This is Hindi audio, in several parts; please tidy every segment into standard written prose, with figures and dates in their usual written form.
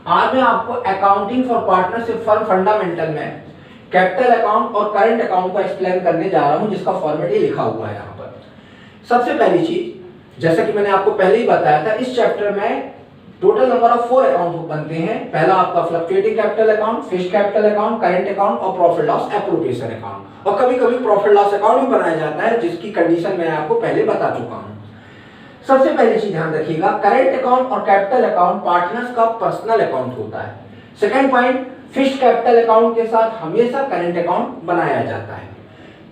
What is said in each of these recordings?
आज मैं आपको accounting for partnership firm fundamental में कैपिटल अकाउंट और करंट अकाउंट को एक्सप्लेन करने जा रहा हूं, जिसका फॉर्मेट ये लिखा हुआ है यहाँ पर। सबसे पहली चीज, जैसा कि मैंने आपको पहले ही बताया था, इस चैप्टर में टोटल नंबर ऑफ 4 अकाउंट बनते हैं। पहला आपका fluctuating capital account, fixed capital account, current account और प्रॉफिट लॉस एप्रोप्रिएशन अकाउंट। और कभी कभी प्रॉफिट लॉस अकाउंट भी बनाया जाता है, जिसकी कंडीशन मैं आपको पहले बता चुका हूं। सबसे पहली चीज ध्यान रखिएगा, करंट अकाउंट और कैपिटल अकाउंट पार्टनर्स का पर्सनल अकाउंट होता है। Second point, fixed capital account के साथ हमेशा करंट अकाउंट बनाया जाता है।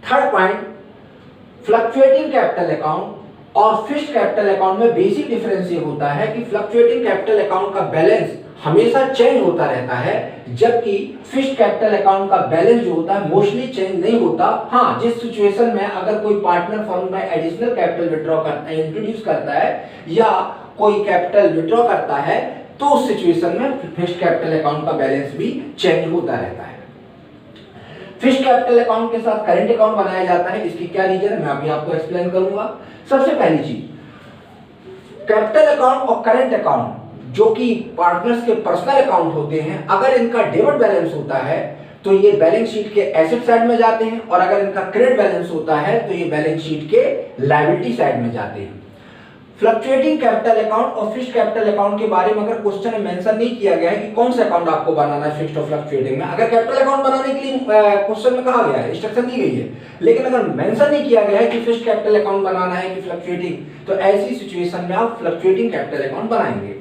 Third point, fluctuating capital account और फिक्स्ड कैपिटल अकाउंट में बेसिक डिफरेंस ये होता है कि फ्लक्चुएटिंग कैपिटल अकाउंट का बैलेंस हमेशा चेंज होता रहता है, जबकि फिक्स्ड कैपिटल अकाउंट का बैलेंस जो होता है मोस्टली चेंज नहीं होता। हाँ, जिस सिचुएशन में अगर कोई पार्टनर फर्म में एडिशनल कैपिटल विड्रॉ करता है, इंट्रोड्यूस करता है या कोई कैपिटल विड्रॉ करता है, तो उस सिचुएशन में फिक्स्ड कैपिटल अकाउंट का बैलेंस भी चेंज होता रहता है। फिक्स्ड कैपिटल अकाउंट के साथ करंट अकाउंट बनाया जाता है। इसकी क्या रीजन है मैं अभी आपको एक्सप्लेन करूंगा। सबसे पहली चीज, कैपिटल अकाउंट और करंट अकाउंट जो कि पार्टनर्स के पर्सनल अकाउंट होते हैं, अगर इनका डेबिट बैलेंस होता है तो ये बैलेंस शीट के एसेट साइड में जाते हैं, और अगर इनका क्रेडिट बैलेंस होता है तो ये बैलेंस शीट के लायबिलिटी साइड में जाते हैं। फ्लक्चुएटिंग कैपिटल अकाउंट और फिक्स्ड कैपिटल अकाउंट के बारे में अगर क्वेश्चन में मेंशन नहीं किया गया है कि कौन सा अकाउंट आपको बनाना है फिक्स्ड और फ्लक्चुएटिंग में, अगर कैपिटल अकाउंट बनाने के लिए क्वेश्चन में कहा गया है, इंस्ट्रक्शन दी गई है, लेकिन अगर मेंशन नहीं किया गया है कि फिक्स्ड कैपिटल अकाउंट बनाना है कि फ्लक्चुएटिंग, तो ऐसी सिचुएशन में आप फ्लक्चुएटिंग कैपिटल अकाउंट बनाएंगे।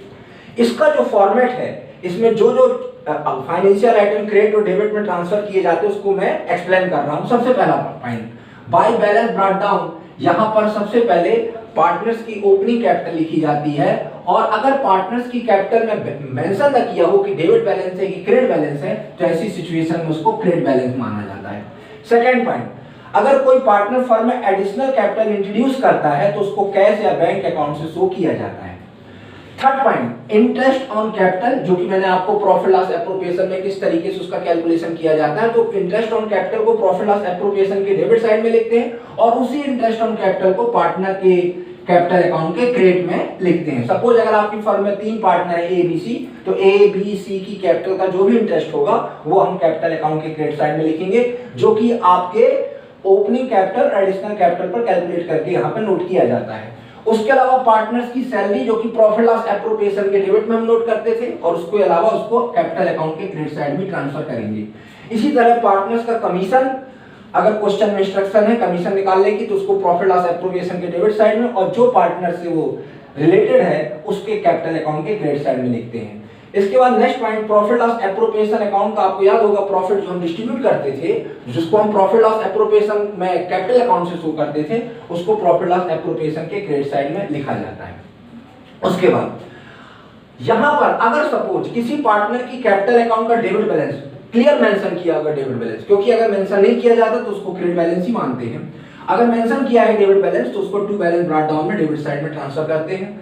इसका जो फॉर्मेट है, इसमें जो जो फाइनेंशियल आइटम क्रेडिट और डेबिट में ट्रांसफर किए जाते हैं उसको मैं एक्सप्लेन कर रहा हूं। सबसे पहला point, by balance brought down. यहां पर सबसे पहले पार्टनर्स की ओपनिंग कैपिटल लिखी जाती है, और अगर पार्टनर्स की कैपिटल में मेंशन न किया हो कि डेबिट बैलेंस है कि क्रेडिट बैलेंस है, तो ऐसी सिचुएशन में उसको क्रेडिट बैलेंस माना जाता है। सेकंड पॉइंट, अगर कोई पार्टनर फर्म में एडिशनल कैपिटल इंट्रोड्यूस करता है तो उसको कैश या बैंक अकाउंट से शो किया जाता है। Third point, interest on capital, जो कि मैंने आपको प्रॉफिट लॉस एप्रोप्रिएशन में किस तरीके से उसका कैलकुलेशन किया जाता है, तो इंटरेस्ट ऑन कैपिटल को प्रॉफिट लॉस एप्रोप्रिएशन के डेबिट साइड में लिखते हैं, और उसी इंटरेस्ट ऑन कैपिटल को पार्टनर के कैपिटल अकाउंट के क्रेडिट में लिखते हैं। सपोज अगर आपकी फर्म में 3 पार्टनर है ए बी सी, तो ए बी सी की कैपिटल का जो भी इंटरेस्ट होगा वो हम कैपिटल अकाउंट के क्रेडिट साइड में लिखेंगे, जो कि आपके ओपनिंग कैपिटल एडिशनल कैपिटल पर कैलकुलेट करके यहाँ पे नोट किया जाता है। उसके अलावा पार्टनर्स की सैलरी जो कि प्रॉफिट लॉस एप्रोप्रिएशन के डेबिट में हम नोट करते थे, और उसके अलावा उसको कैपिटल अकाउंट के क्रेडिट साइड में ट्रांसफर करेंगे। इसी तरह पार्टनर्स का कमीशन, अगर क्वेश्चन में इंस्ट्रक्शन है कमीशन निकालने की, तो उसको प्रॉफिट लॉस एप्रोप्रिएशन के डेबिट साइड में, और जो पार्टनर से वो रिलेटेड है उसके कैपिटल अकाउंट के क्रेडिट साइड में लिखते हैं। इसके बाद next point, profit loss appropriation account का आपको याद होगा, प्रॉफिट जो हम डिस्ट्रीब्यूट करते थे, जिसको हम प्रॉफिट लॉस एप्रोप्रिएशन में कैपिटल अकाउंट से शो करते थे, उसको प्रॉफिट लॉस एप्रोप्रिएशन के क्रेडिट साइड में लिखा जाता है। उसके बाद यहां पर अगर सपोज किसी पार्टनर की कैपिटल अकाउंट का डेबिट बैलेंस क्लियर मेंशन किया होगा, डेबिट बैलेंस, क्योंकि अगर मेंशन नहीं किया जाता तो उसको क्रेडिट बैलेंस ही मानते हैं। अगर मेंशन किया है डेबिट बैलेंस, तो उसको टू बैलेंस ब्रॉट डाउन में डेबिट साइड में ट्रांसफर करते हैं।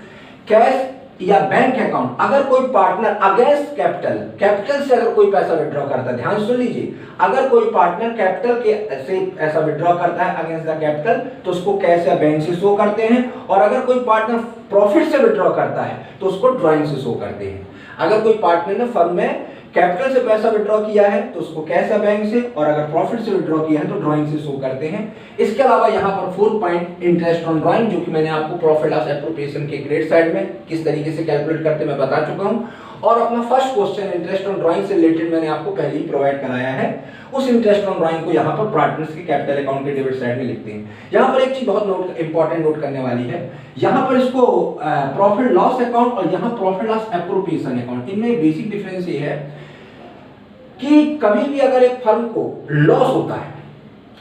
कैश या बैंक अकाउंट, अगर कोई पार्टनर अगेंस्ट कैपिटल से अगर कोई पैसा विड्रॉ करता है, ध्यान सुन लीजिए, अगर कोई पार्टनर कैपिटल के से ऐसा विड्रॉ करता है अगेंस्ट द कैपिटल, तो उसको कैश या बैंक से शो करते हैं, और अगर कोई पार्टनर प्रॉफिट से विड्रॉ करता है तो उसको ड्राइंग से शो करते हैं। अगर कोई पार्टनर ने फर्म में कैपिटल से पैसा विड्रॉ किया है तो उसको कैश या बैंक से, और अगर प्रॉफिट से विड्रॉ किया है तो ड्राइंग से शो करते हैं। इसके अलावा यहाँ पर 4 पॉइंट, इंटरेस्ट ऑन ड्राइंग, जो कि मैंने आपको प्रॉफिट लॉस एप्रोप्रिएशन के क्रेडिट साइड में किस तरीके से कैलकुलेट करते मैं बता चुका हूँ, और अपना first question interest on drawing से रिलेटेड मैंने आपको पहले ही प्रोवाइड कराया है। उस इंटरेस्ट ऑन ड्राइंग को यहाँ पर पार्टनर्स के कैपिटल अकाउंट के डेबिट साइड में लिखते हैं। यहाँ पर एक चीज बहुत इंपॉर्टेंट नोट करने वाली है, यहाँ पर इसको प्रॉफिट लॉस अकाउंट और यहाँ प्रॉफिट लॉस एप्रोप्रिएशन अकाउंट, इनमें बेसिक डिफरेंस ये है कि कभी भी अगर एक फर्म को लॉस होता है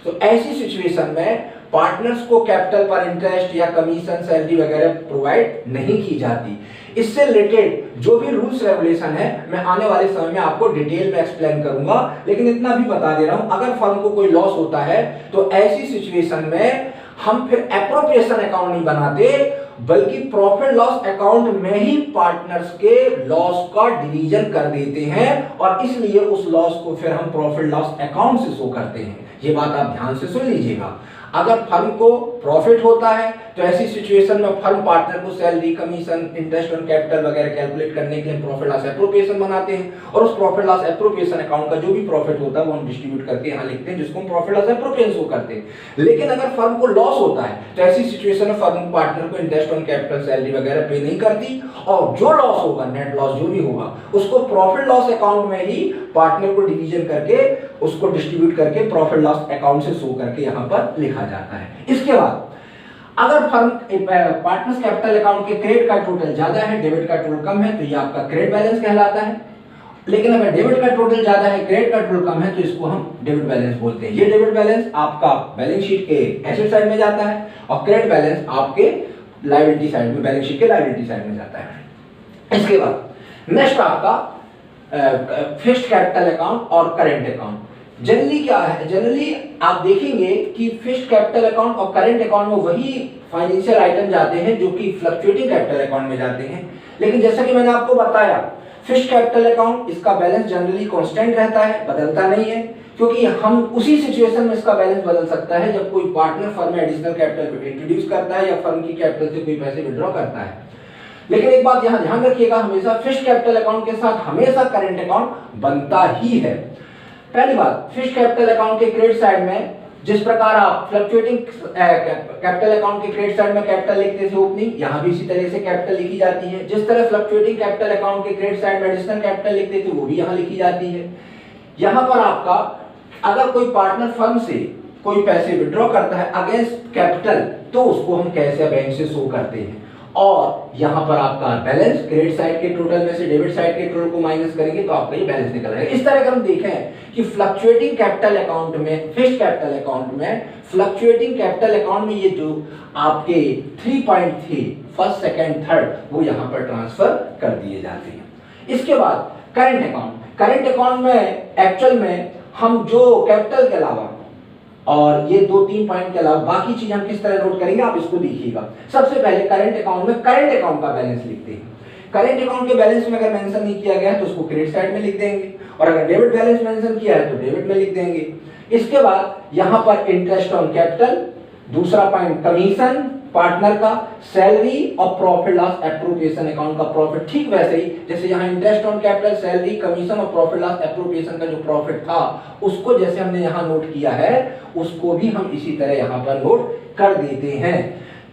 तो ऐसी सिचुएशन में पार्टनर्स को कैपिटल पर इंटरेस्ट या कमीशन, सैलरी वगैरह प्रोवाइड नहीं की जाती। इससे रिलेटेड जो भी रूल्स रेगुलेशन है मैं आने वाले समय में आपको डिटेल में एक्सप्लेन करूंगा, लेकिन इतना भी बता दे रहा हूं, अगर फर्म को कोई लॉस होता है तो ऐसी सिचुएशन में हम फिर एप्रोप्रिएशन अकाउंट नहीं बनाते, बल्कि प्रॉफिट लॉस अकाउंट में ही पार्टनर्स के लॉस का डिवीजन कर देते हैं, और इसलिए उस लॉस को फिर हम प्रॉफिट लॉस अकाउंट से शो करते हैं। ये बात आप ध्यान से सुन लीजिएगा। अगर फर्म को प्रॉफिट होता है तो ऐसी सिचुएशन में फर्म पार्टनर को salary, commission, interest on capital वगैरह कैलकुलेट करने के लिए प्रॉफिट लॉस एप्रोप्रिएशन बनाते हैं और उस प्रॉफिट लॉस एप्रोप्रिएशन अकाउंट का जो भी प्रॉफिट होता है वो हम डिस्ट्रीब्यूट करके यहाँ लिखते हैं, जिसको हम प्रॉफिट लॉस एप्रोप्रिएशन शो करते हैं। लेकिन अगर फर्म को लॉस होता है तो ऐसी सिचुएशन में फर्म पार्टनर को इंटरेस्ट ऑन कैपिटल, सैलरी वगैरह पे नहीं करती और जो लॉस होगा, नेट लॉस जो भी होगा, उसको प्रॉफिट लॉस अकाउंट में ही पार्टनर को डिवीजन करके उसको डिस्ट्रीब्यूट करके प्रॉफिट लॉस अकाउंट से शो करके यहाँ पर लिखा जाता है। इसके बाद अगर फर्म पार्टनर्स कैपिटल अकाउंट के क्रेडिट का टोटल ज्यादा है, डेबिट का टोटल कम है, तो ये आपका क्रेडिट बैलेंस कहलाता है। लेकिन अगर डेबिट का टोटल ज्यादा है, क्रेडिट का टोटल कम है, तो इसको हम डेबिट बैलेंस बोलते हैं। ये डेबिट बैलेंस आपका बैलेंस शीट के एसेट साइड में जाता है और क्रेडिट बैलेंस आपके लायबिलिटी साइड में, बैलेंस शीट के लायबिलिटी साइड में जाता है। इसके बाद नेक्स्ट आपका फिक्स्ड कैपिटल अकाउंट और करेंट अकाउंट। जनरली क्या है, जनरली आप देखेंगे कि फिक्स्ड कैपिटल अकाउंट और करंट अकाउंट में वही फाइनेंशियल आइटम जाते हैं जो कि फ्लक्चुएटिंग कैपिटल अकाउंट में जाते हैं। लेकिन जैसा कि मैंने आपको बताया, फिक्स्ड कैपिटल अकाउंट इसका बैलेंस जनरली कांस्टेंट रहता है, बदलता नहीं है, क्योंकि हम उसी सिचुएशन में इसका बैलेंस बदल सकता है जब कोई पार्टनर फर्म में एडिशनल कैपिटल इंट्रोड्यूस करता है या फर्म की कैपिटल से कोई पैसे विड्रॉ करता है। लेकिन एक बात यहां ध्यान रखिएगा, हमेशा फिक्स्ड कैपिटल अकाउंट के साथ हमेशा करंट अकाउंट बनता ही है। पहली बात, फिक्स्ड कैपिटल अकाउंट के क्रेडिट साइड में जिस प्रकार आप फ्लक्चुएटिंग कैपिटल अकाउंट के क्रेडिट साइड में कैपिटल लिखते थे ओपनिंग, यहां भी इसी तरह से कैपिटल लिखी जाती है। जिस तरह फ्लक्चुएटिंग कैपिटल अकाउंट के क्रेडिट साइड में एडिशनल कैपिटल लिखते थे वो भी यहां लिखी जाती है। यहां पर आपका अगर कोई पार्टनर फर्म से कोई पैसे विड्रॉ करता है अगेंस्ट कैपिटल, तो उसको हम कैश या बैंक से शो करते हैं। और यहां पर आपका बैलेंस क्रेडिट साइड के टोटल में से डेबिट साइड के टोटल को माइनस करेंगे तो आपका ये बैलेंस निकल आएगा। इस तरह अगर हम देखें कि फ्लक्चुएटिंग कैपिटल अकाउंट में, फिक्स्ड कैपिटल अकाउंट में, फ्लक्चुएटिंग कैपिटल अकाउंट में ये जो आपके 3 पॉइंट थे, फर्स्ट, सेकंड, थर्ड, वो यहां पर ट्रांसफर कर दिए जाते हैं। इसके बाद करंट अकाउंट। करंट अकाउंट में एक्चुअल में हम जो कैपिटल के अलावा और ये 2-3 पॉइंट के अलावा बाकी चीज हम किस तरह नोट करेंगे, आप इसको देखिएगा। सबसे पहले करंट अकाउंट में करंट अकाउंट का बैलेंस लिखते हैं। करंट अकाउंट के बैलेंस में अगर मेंशन नहीं किया गया है तो उसको क्रेडिट साइड में लिख देंगे, और अगर डेबिट बैलेंस मेंशन किया है तो डेबिट में लिख देंगे। इसके बाद यहां पर इंटरेस्ट ऑन कैपिटल, दूसरा पॉइंट कमीशन पार्टनर का, सैलरी और प्रॉफिट लॉस एप्रोप्रिएशन अकाउंट का प्रॉफिट। ठीक वैसे ही जैसे यहाँ interest on capital, salary, commission और प्रॉफिट लॉस एप्रोप्रिएशन का जो प्रॉफिट था उसको जैसे हमने यहाँ नोट किया है उसको भी हम इसी तरह यहाँ पर नोट कर देते हैं।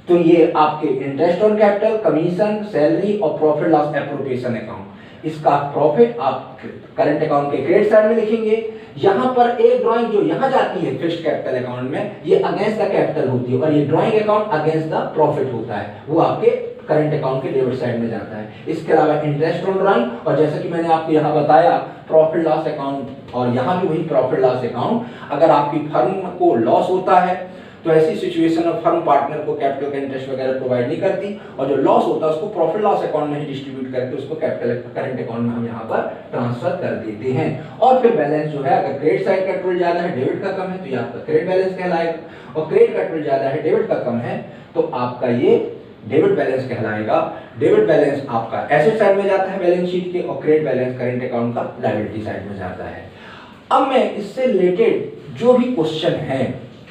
तो ये आपके interest on capital, commission, salary और प्रॉफिट लॉस एप्रोप्रिएशन अकाउंट, इसका प्रॉफिट आप करंट अकाउंट के क्रेडिट साइड में लिखेंगे। यहां पर एक ड्राइंग जो यहां जाती है फिक्स्ड कैपिटल अकाउंट में, ये अगेंस्ट द कैपिटल होती है, और ये drawing account against the profit होता है, वो आपके करंट अकाउंट के डेबिट साइड में जाता है। इसके अलावा इंटरेस्ट ऑन ड्राइंग, और जैसे कि मैंने आपको यहां बताया प्रॉफिट लॉस अकाउंट, और यहां भी वही प्रॉफिट लॉस अकाउंट। अगर आपकी फर्म को लॉस होता है तो ऐसी सिचुएशन में फर्म पार्टनर को कैपिटल का इंटरेस्ट वगैरह प्रोवाइड नहीं करती, और जो लॉस होता है उसको प्रॉफिट लॉस अकाउंट में ही डिस्ट्रीब्यूट करके उसको कैपिटल करंट अकाउंट में हम यहाँ पर ट्रांसफर कर देते हैं। और फिर बैलेंस जो है, अगर क्रेडिट साइड का टोटल ज्यादा है, डेबिट का कम है, तो ये आपका क्रेडिट बैलेंस कहलाएगा, और क्रेडिट का टोटल ज्यादा है, डेबिट का कम है, तो आपका ये डेबिट बैलेंस कहलाएगा। डेबिट बैलेंस आपका एसेट साइड में जाता है बैलेंस शीट के, और क्रेडिट बैलेंस करंट अकाउंट का लायबिलिटी साइड में जाता है। अब मैं इससे रिलेटेड जो भी क्वेश्चन है,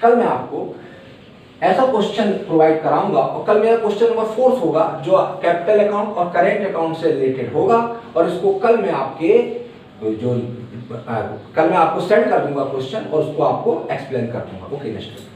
कल मैं आपको ऐसा क्वेश्चन प्रोवाइड कराऊंगा, और कल मेरा क्वेश्चन नंबर 4 होगा जो कैपिटल अकाउंट और करेंट अकाउंट से रिलेटेड होगा, और इसको कल मैं आपको सेंड कर दूंगा क्वेश्चन, और उसको आपको एक्सप्लेन कर दूंगा। Okay next.